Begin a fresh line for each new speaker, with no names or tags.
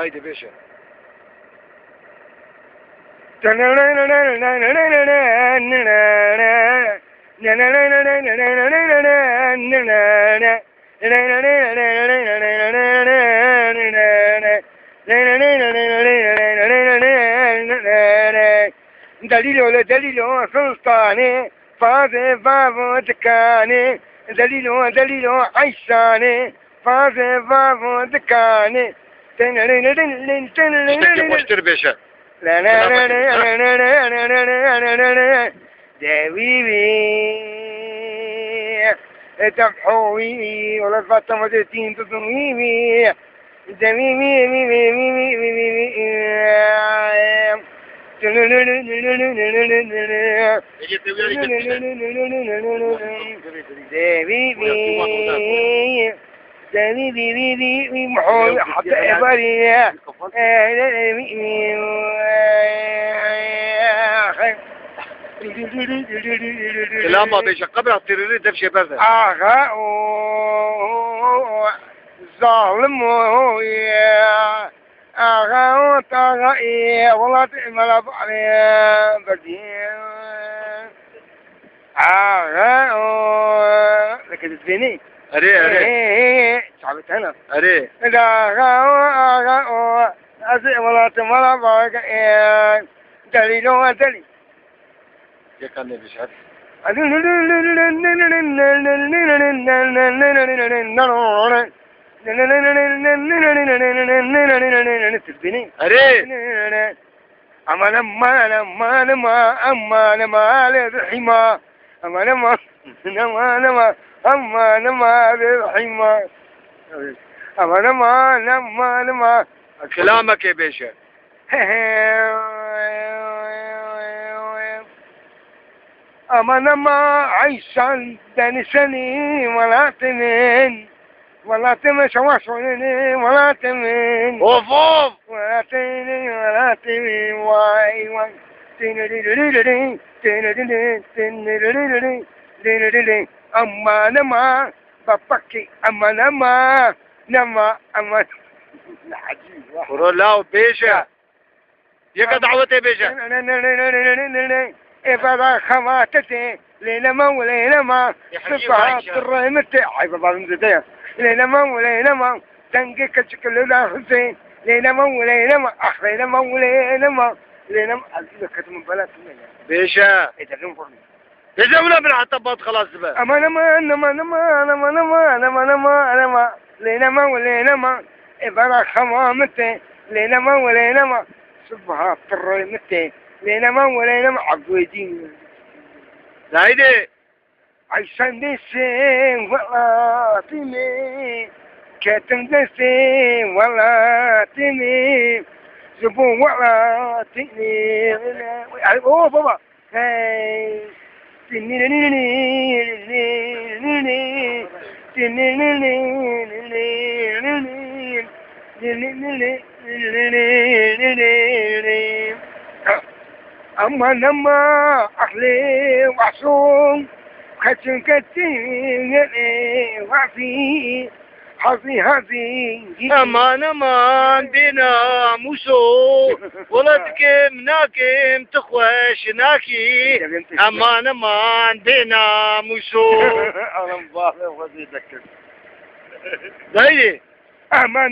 هايدي باشا. دليل دليل سلطاني فاز باب دكاني دليل عيشاني فاز باب دكاني
مشتر باشا.
داويوي تبحوي ولا فاطمة تين تضويوي داويوي محول حتى إبرية
كلامه باشا قبل التريري دبش برده.
آغا ظالم يا آغا طاغا والله تعمل عليا بدين آغا لكن تبيني
أري
تعبت أنا
أري
آغا أزي والله تعمل عليا دليل دليل
يا كان باشا.
تبيني
أري
أما لما للحما أما لما للحما أما لما
كلامك يا باشا.
أما لما عيشان دانسني ولا تمن ولا تمن شواشوني ولا تمن
أوف أوف
ولا تمن ولا تمن واي واي أما لما ببكي أما لما أما عجيب
ورولاو باشا. يا دعوة يا باشا.
إذا خماتتي ليلما وليلما صفات الرحمتي عيب بعضهم زدية ليلما وليلما تنقيك شكل لا حسين ليلما وليلما أخ ليلما وليلما ليلما أزيد كتم بلاد
باشا
إذا كان فرني
باشا ولا بالعطبات خلاص بقى.
أما لما ليلما وليلما إذا خمامتي ليلما وليلما صفات الرحمتي لينما ولينما عبودين
زايدة
عشان دسين ولا تمي كاتم دسين ولا تمي زبون ولا تمي اوه بابا هاي أما لما أحلي وحصون كتن كتن وعفي حظي
أمان أمان بنا موسو ولدكم ناكم تخوش ناكي أمان أمان بنا موسو.
أنا مباهي وغزي ذكر
زايدة
أما